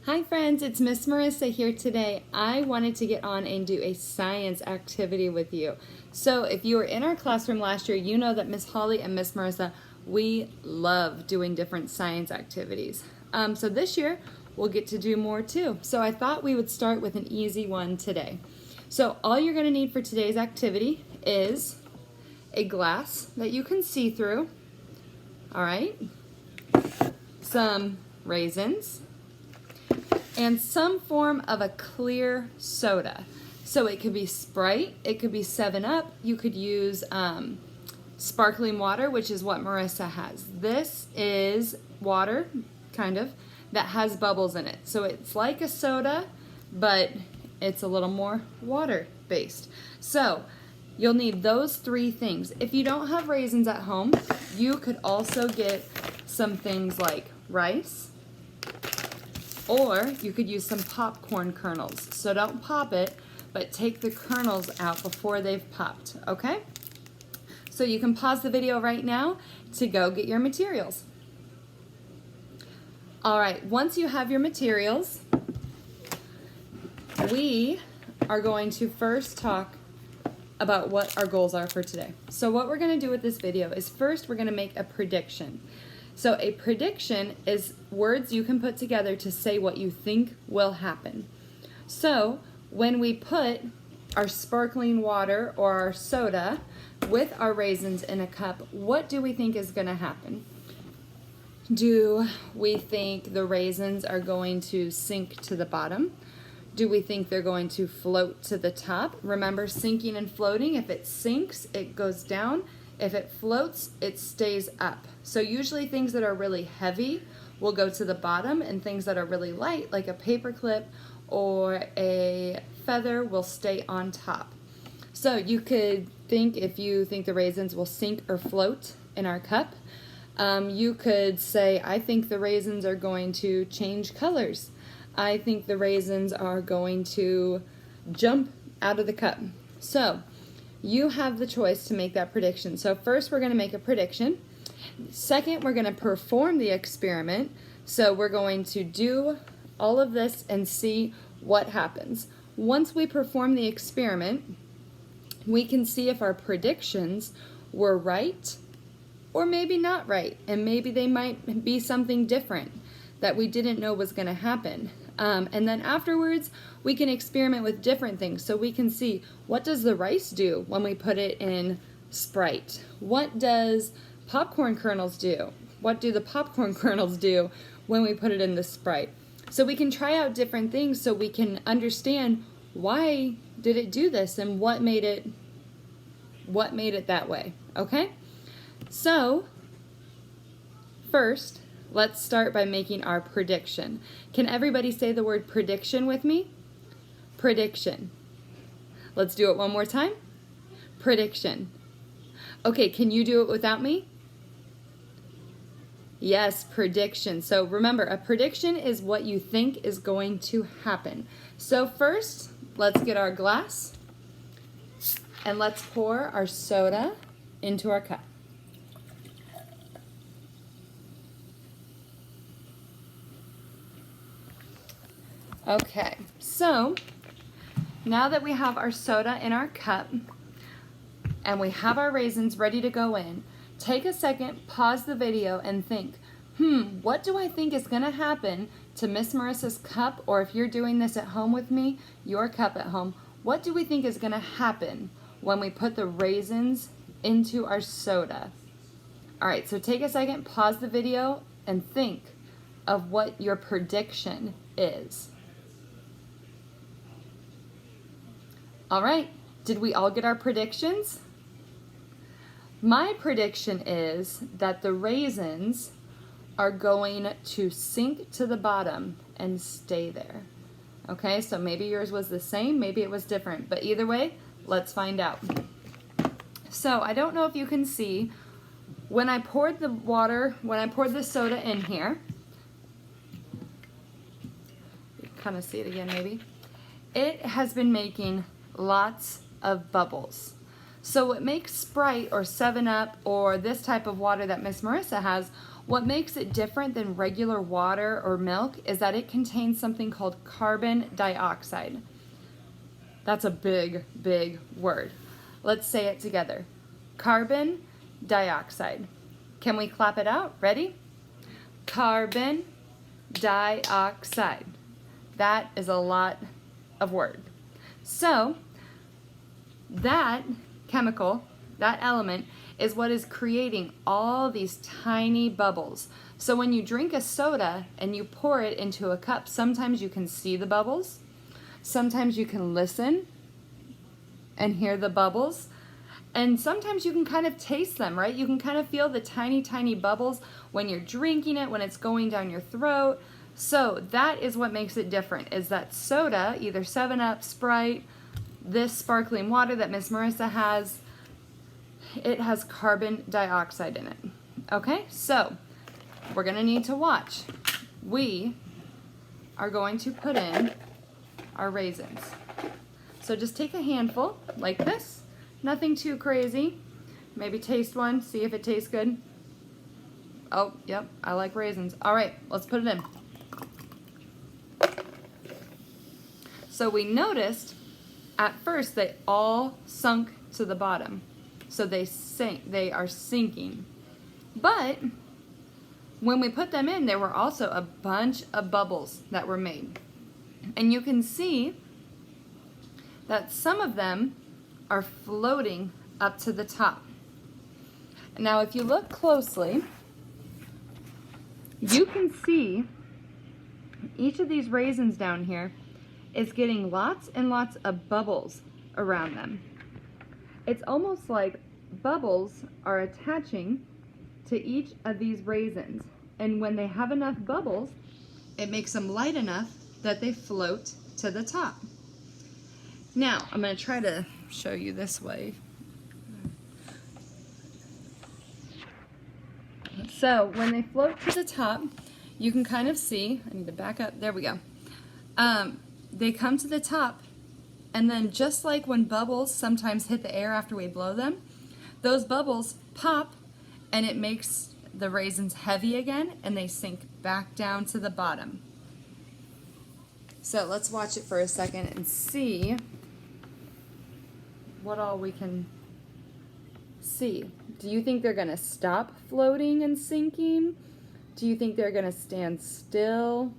Hi friends, it's Miss Marisa here today. I wanted to get on and do a science activity with you. So if you were in our classroom last year, you know that Miss Holly and Miss Marisa, we love doing different science activities. So this year, we'll get to do more too. So I thought we would start with an easy one today. So all you're going to need for today's activity is a glass that you can see through, all right, some raisins, and some form of a clear soda. So it could be Sprite, it could be 7-Up, you could use sparkling water, which is what Marissa has. This is water, kind of, that has bubbles in it. So it's like a soda, but it's a little more water-based. So you'll need those three things. If you don't have raisins at home, you could also get some things like rice, or you could use some popcorn kernels. So don't pop it, but take the kernels out before they've popped, okay? So you can pause the video right now to go get your materials. All right, once you have your materials, we are going to first talk about what our goals are for today. So what we're gonna do with this video is first we're gonna make a prediction. So a prediction is words you can put together to say what you think will happen. So when we put our sparkling water or our soda with our raisins in a cup, what do we think is going to happen? Do we think the raisins are going to sink to the bottom? Do we think they're going to float to the top? Remember, sinking and floating, if it sinks, it goes down. If it floats, it stays up. So usually things that are really heavy will go to the bottom, and things that are really light, like a paper clip or a feather, will stay on top. So you could think, if you think the raisins will sink or float in our cup, you could say, I think the raisins are going to change colors. I think the raisins are going to jump out of the cup. So you have the choice to make that prediction. So first we're going to make a prediction. Second, we're going to perform the experiment. So we're going to do all of this and see what happens. Once we perform the experiment, we can see if our predictions were right or maybe not right. And maybe they might be something different that we didn't know was going to happen. And then afterwards, we can experiment with different things. So we can see, what does the rice do when we put it in Sprite? What does popcorn kernels do? What do the popcorn kernels do when we put it in the Sprite? So we can try out different things so we can understand, why did it do this and what made it that way, okay? So first, let's start by making our prediction. Can everybody say the word prediction with me? Prediction. Let's do it one more time. Prediction. Okay, can you do it without me? Yes, prediction. So remember, a prediction is what you think is going to happen. So first, let's get our glass and let's pour our soda into our cup. Okay, so now that we have our soda in our cup and we have our raisins ready to go in, take a second, pause the video, and think, what do I think is going to happen to Miss Marissa's cup, or if you're doing this at home with me, your cup at home, what do we think is going to happen when we put the raisins into our soda? All right, so take a second, pause the video, and think of what your prediction is. All right, did we all get our predictions? My prediction is that the raisins are going to sink to the bottom and stay there. Okay, so maybe yours was the same, maybe it was different, but either way, let's find out. So I don't know if you can see, when I poured the soda in here, you can kind of see it again maybe, it has been making lots of bubbles. So what makes Sprite or 7-Up or this type of water that Miss Marisa has, What makes it different than regular water or milk is that it contains something called carbon dioxide. That's a big, big word. Let's say it together. Carbon dioxide. Can we clap it out? Ready? Carbon dioxide. That is a lot of word. So that chemical, that element, is what is creating all these tiny bubbles. So when you drink a soda and you pour it into a cup, sometimes you can see the bubbles, sometimes you can listen and hear the bubbles, and sometimes you can kind of taste them, right? You can kind of feel the tiny, tiny bubbles when you're drinking it, when it's going down your throat. So that is what makes it different, is that soda, either 7-Up, Sprite, this sparkling water that Miss Marisa has, it has carbon dioxide in it. Okay, so we're gonna need to watch. We are going to put in our raisins. So just take a handful like this, nothing too crazy. Maybe taste one, see if it tastes good. Oh, yep, I like raisins. All right, let's put it in. So we noticed at first they all sunk to the bottom. So they are sinking. But when we put them in, there were also a bunch of bubbles that were made. And you can see that some of them are floating up to the top. Now, if you look closely, you can see each of these raisins down here is getting lots and lots of bubbles around them. It's almost like bubbles are attaching to each of these raisins. And when they have enough bubbles, it makes them light enough that they float to the top. Now, I'm going to try to show you this way. So when they float to the top, you can kind of see, I need to back up, there we go. They come to the top, and then just like when bubbles sometimes hit the air after we blow them, those bubbles pop and it makes the raisins heavy again and they sink back down to the bottom. So let's watch it for a second and see what all we can see. Do you think they're gonna stop floating and sinking? Do you think they're gonna stand still?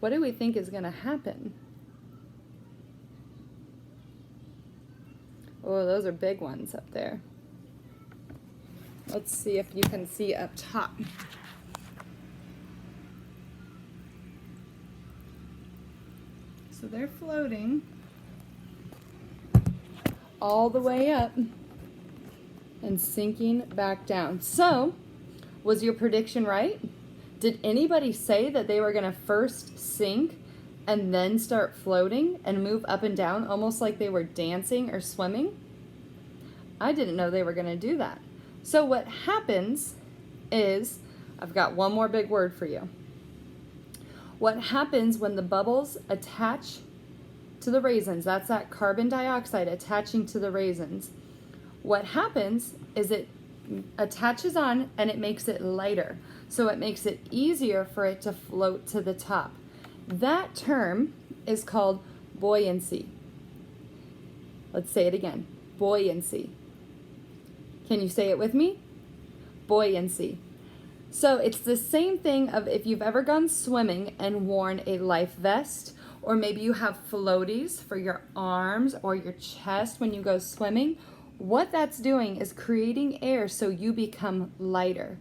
What do we think is gonna happen? Oh, those are big ones up there. Let's see if you can see up top. So they're floating all the way up and sinking back down. So, was your prediction right? Did anybody say that they were gonna first sink and then start floating and move up and down almost like they were dancing or swimming? I didn't know they were gonna do that. So what happens is, I've got one more big word for you. What happens when the bubbles attach to the raisins, that's that carbon dioxide attaching to the raisins. What happens is it attaches on and it makes it lighter. So it makes it easier for it to float to the top. That term is called buoyancy. Let's say it again, buoyancy. Can you say it with me? Buoyancy. So it's the same thing of if you've ever gone swimming and worn a life vest, or maybe you have floaties for your arms or your chest when you go swimming. What that's doing is creating air so you become lighter.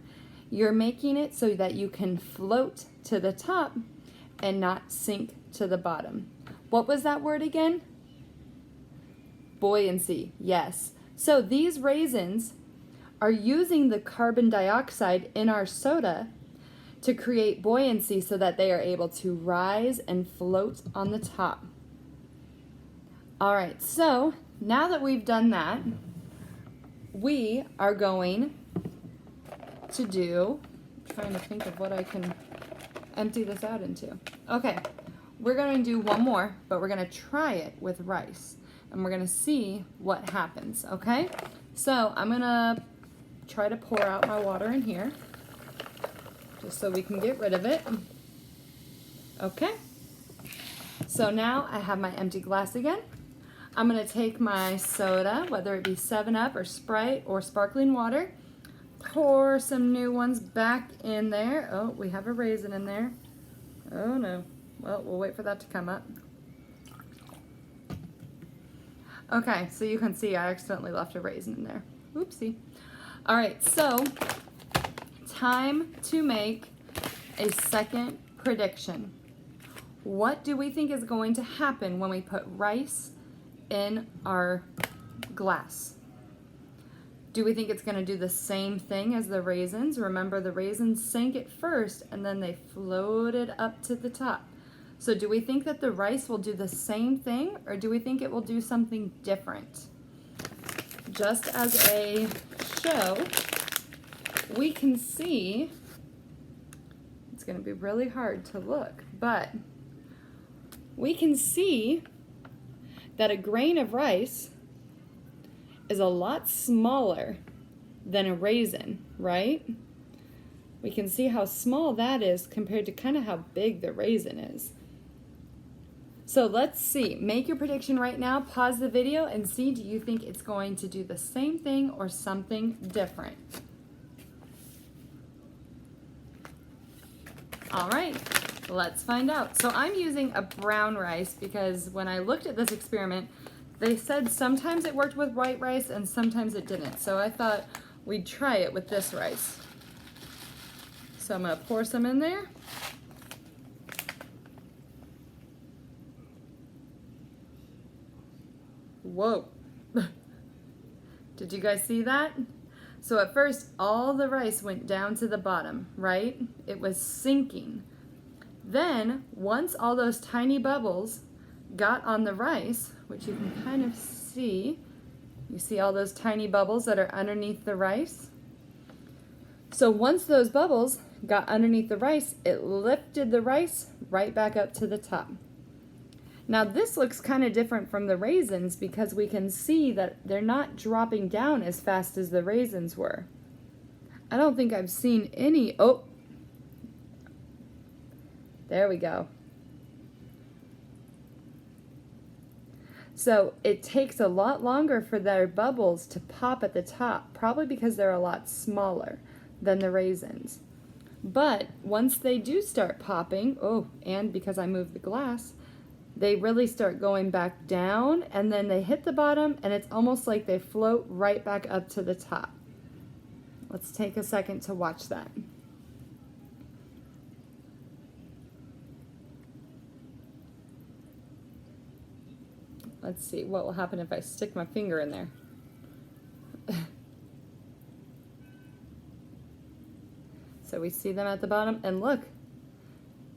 You're making it so that you can float to the top and not sink to the bottom. What was that word again? Buoyancy, yes. So these raisins are using the carbon dioxide in our soda to create buoyancy so that they are able to rise and float on the top. All right, so now that we've done that, we are going to do, I'm trying to think of what I can empty this out into. Okay, we're going to do one more, but we're going to try it with rice, and we're going to see what happens, okay? So I'm going to try to pour out my water in here, just so we can get rid of it. Okay. So now I have my empty glass again. I'm going to take my soda, whether it be 7-Up or Sprite or sparkling water, pour some new ones back in there. Oh, we have a raisin in there. Oh no. Well, we'll wait for that to come up. Okay, so you can see I accidentally left a raisin in there. Oopsie. All right, so time to make a second prediction. What do we think is going to happen when we put rice in our glass? Do we think it's going to do the same thing as the raisins? Remember, the raisins sank it first and then they floated up to the top. So do we think that the rice will do the same thing, or do we think it will do something different? Just as a show, we can see, it's going to be really hard to look, but we can see that a grain of rice is a lot smaller than a raisin, right? We can see how small that is compared to kind of how big the raisin is. So let's see, make your prediction right now, pause the video and see, do you think it's going to do the same thing or something different? All right, let's find out. So I'm using a brown rice because when I looked at this experiment, they said sometimes it worked with white rice and sometimes it didn't. So I thought we'd try it with this rice. So I'm gonna pour some in there. Whoa. Did you guys see that? So at first, all the rice went down to the bottom, right? It was sinking. Then, once all those tiny bubbles got on the rice, which you can kind of see, you see all those tiny bubbles that are underneath the rice? So once those bubbles got underneath the rice, it lifted the rice right back up to the top. Now this looks kind of different from the raisins because we can see that they're not dropping down as fast as the raisins were. I don't think I've seen any, oh, there we go. So it takes a lot longer for their bubbles to pop at the top, probably because they're a lot smaller than the raisins. But once they do start popping, oh, and because I moved the glass, they really start going back down and then they hit the bottom and it's almost like they float right back up to the top. Let's take a second to watch that. Let's see what will happen if I stick my finger in there. So we see them at the bottom and look,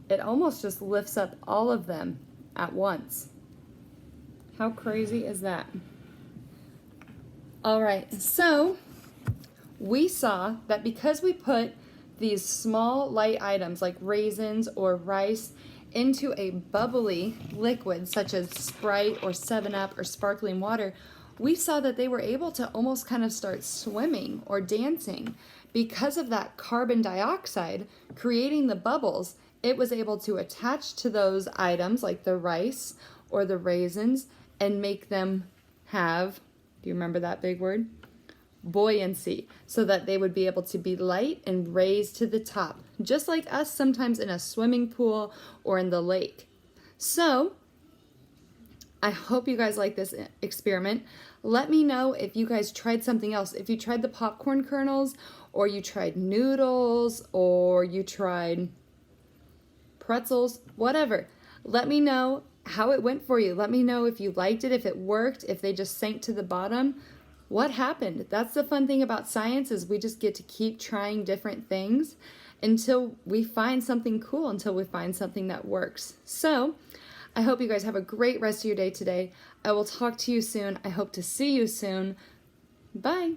it almost just lifts up all of them at once. How crazy is that? All right, so we saw that because we put these small light items like raisins or rice into a bubbly liquid such as Sprite or 7-Up or sparkling water, we saw that they were able to almost kind of start swimming or dancing. Because of that carbon dioxide creating the bubbles, it was able to attach to those items like the rice or the raisins and make them have, do you remember that big word? Buoyancy, so that they would be able to be light and raise to the top, just like us sometimes in a swimming pool or in the lake. So I hope you guys like this experiment. Let me know if you guys tried something else. If you tried the popcorn kernels, or you tried noodles, or you tried pretzels, whatever. Let me know how it went for you. Let me know if you liked it, if it worked, if they just sank to the bottom. What happened? That's the fun thing about science, is we just get to keep trying different things until we find something cool, until we find something that works. So I hope you guys have a great rest of your day today. I will talk to you soon. I hope to see you soon. Bye.